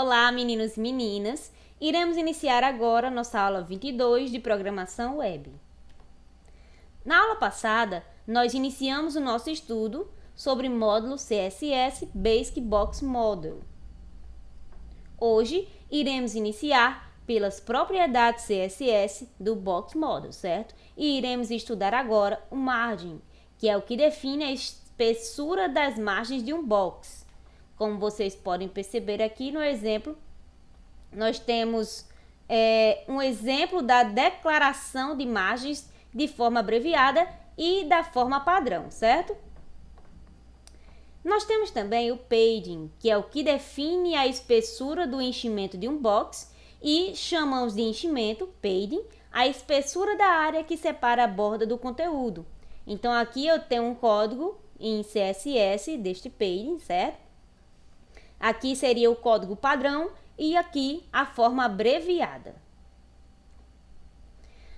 Olá, meninos e meninas! Iremos iniciar agora nossa aula 22 de Programação Web. Na aula passada, nós iniciamos o nosso estudo sobre módulo CSS Basic Box Model. Hoje, iremos iniciar pelas propriedades CSS do Box Model, certo? E iremos estudar agora o margin, que é o que define a espessura das margens de um box. Como vocês podem perceber aqui no exemplo, nós temos um exemplo da declaração de margens de forma abreviada e da forma padrão, certo? Nós temos também o padding, que é o que define a espessura do enchimento de um box, e chamamos de enchimento, padding, a espessura da área que separa a borda do conteúdo. Então, aqui eu tenho um código em CSS deste padding, certo? Aqui seria o código padrão e aqui a forma abreviada.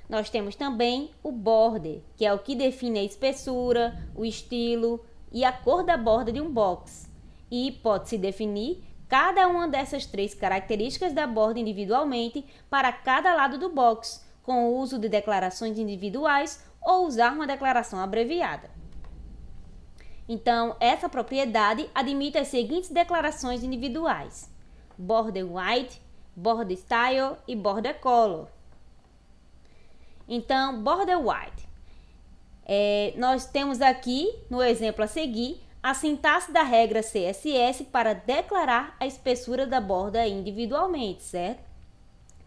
Nós temos também o border, que é o que define a espessura, o estilo e a cor da borda de um box. E pode-se definir cada uma dessas três características da borda individualmente para cada lado do box, com o uso de declarações individuais ou usar uma declaração abreviada. Então, essa propriedade admite as seguintes declarações individuais: border width, border style e border color. Então, border width. Nós temos aqui, no exemplo a seguir, a sintaxe da regra CSS para declarar a espessura da borda individualmente, certo?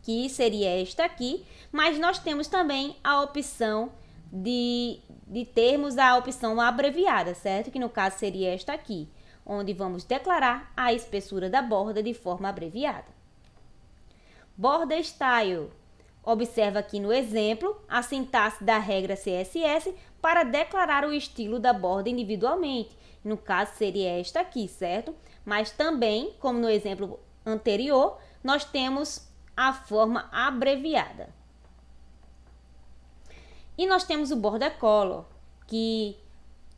Que seria esta aqui, mas nós temos também a opção de termos a opção abreviada, certo? Que no caso seria esta aqui, onde vamos declarar a espessura da borda de forma abreviada. Border style. Observa aqui no exemplo a sintaxe da regra CSS para declarar o estilo da borda individualmente. No caso seria esta aqui, certo? Mas também, como no exemplo anterior, nós temos a forma abreviada. E nós temos o border color, que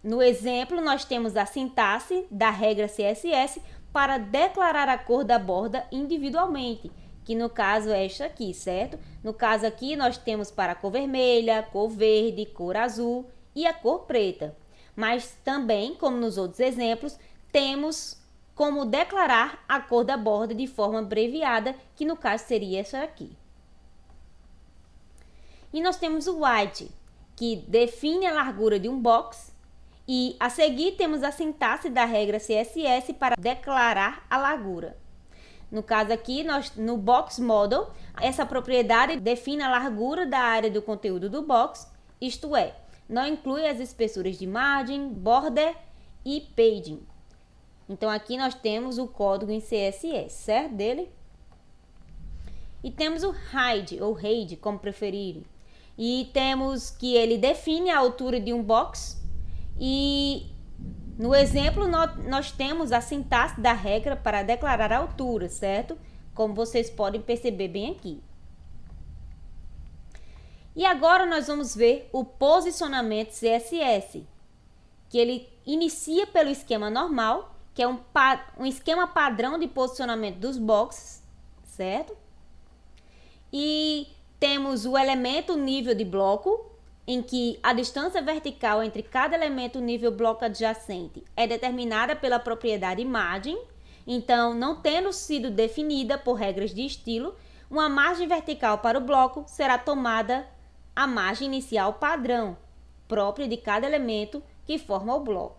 no exemplo nós temos a sintaxe da regra CSS para declarar a cor da borda individualmente, que no caso é esta aqui, certo? No caso aqui nós temos para a cor vermelha, cor verde, cor azul e a cor preta. Mas também, como nos outros exemplos, temos como declarar a cor da borda de forma abreviada, que no caso seria essa aqui. E nós temos o width, que define a largura de um box, e a seguir temos a sintaxe da regra CSS para declarar a largura. No caso aqui, no Box Model, essa propriedade define a largura da área do conteúdo do box, isto é, não inclui as espessuras de margem, border e padding. Então aqui nós temos o código em CSS, certo? Dele. E temos o height, ou height, como preferirem. E temos que ele define a altura de um box. E no exemplo nós temos a sintaxe da regra para declarar a altura, certo? Como vocês podem perceber bem aqui. E agora nós vamos ver o posicionamento CSS, que ele inicia pelo esquema normal, que é um esquema padrão de posicionamento dos boxes, certo? E temos o elemento nível de bloco, em que a distância vertical entre cada elemento nível bloco adjacente é determinada pela propriedade margem. Então, não tendo sido definida por regras de estilo, uma margem vertical para o bloco será tomada a margem inicial padrão, própria de cada elemento que forma o bloco.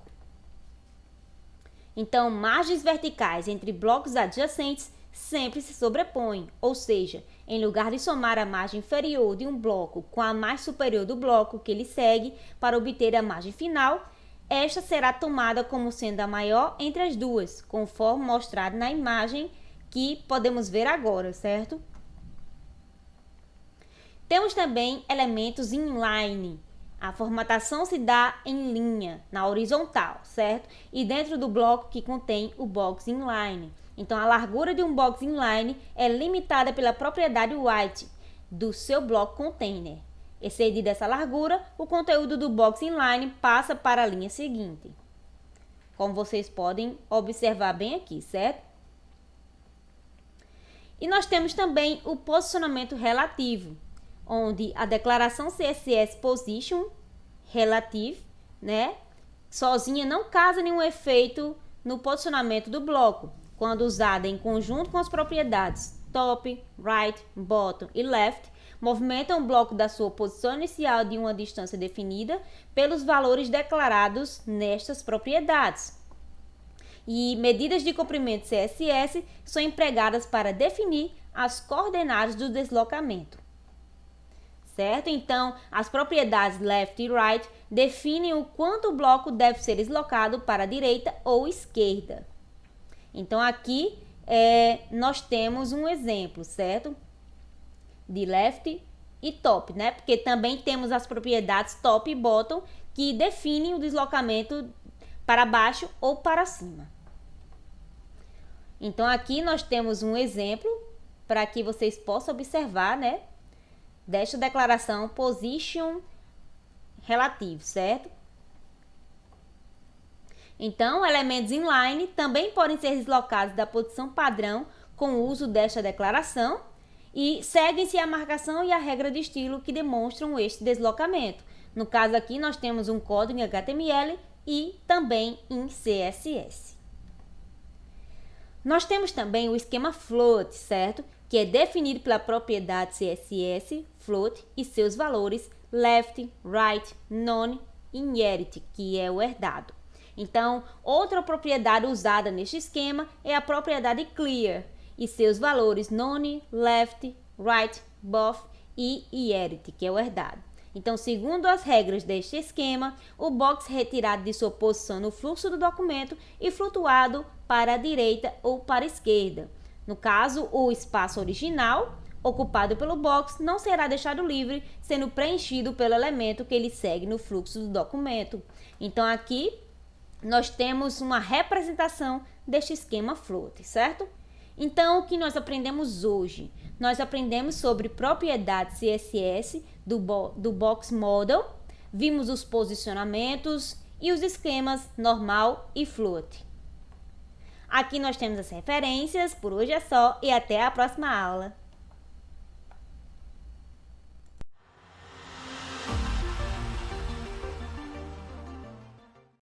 Então, margens verticais entre blocos adjacentes sempre se sobrepõem, ou seja, em lugar de somar a margem inferior de um bloco com a mais superior do bloco que ele segue para obter a margem final, esta será tomada como sendo a maior entre as duas, conforme mostrado na imagem que podemos ver agora, certo? Temos também elementos inline. A formatação se dá em linha, na horizontal, certo? E dentro do bloco que contém o box inline. Então, a largura de um box inline é limitada pela propriedade width do seu bloco container. Excedida essa largura, o conteúdo do box inline passa para a linha seguinte. Como vocês podem observar bem aqui, certo? E nós temos também o posicionamento relativo, onde a declaração CSS Position Relative, né, sozinha não causa nenhum efeito no posicionamento do bloco, quando usada em conjunto com as propriedades top, right, bottom e left, movimentam o bloco da sua posição inicial de uma distância definida pelos valores declarados nestas propriedades. E medidas de comprimento CSS são empregadas para definir as coordenadas do deslocamento. Certo? Então, as propriedades left e right definem o quanto o bloco deve ser deslocado para a direita ou esquerda. Então, aqui nós temos um exemplo, certo? De left e top, né? Porque também temos as propriedades top e bottom que definem o deslocamento para baixo ou para cima. Então, aqui nós temos um exemplo para que vocês possam observar, né? Desta declaração Position Relative, certo? Então, elementos inline também podem ser deslocados da posição padrão com o uso desta declaração e seguem-se a marcação e a regra de estilo que demonstram este deslocamento. No caso aqui, nós temos um código em HTML e também em CSS. Nós temos também o esquema float, certo? Que é definido pela propriedade CSS float e seus valores left, right, none e inherit, que é o herdado. Então, outra propriedade usada neste esquema é a propriedade clear e seus valores none, left, right, both e inherit, que é o herdado. Então, segundo as regras deste esquema, o box é retirado de sua posição no fluxo do documento e flutuado para a direita ou para a esquerda. No caso, o espaço original, ocupado pelo box, não será deixado livre, sendo preenchido pelo elemento que ele segue no fluxo do documento. Então, aqui nós temos uma representação deste esquema float, certo? Então, o que nós aprendemos hoje? Nós aprendemos sobre propriedades CSS do Box Model, vimos os posicionamentos e os esquemas normal e float. Aqui nós temos as referências, por hoje é só e até a próxima aula.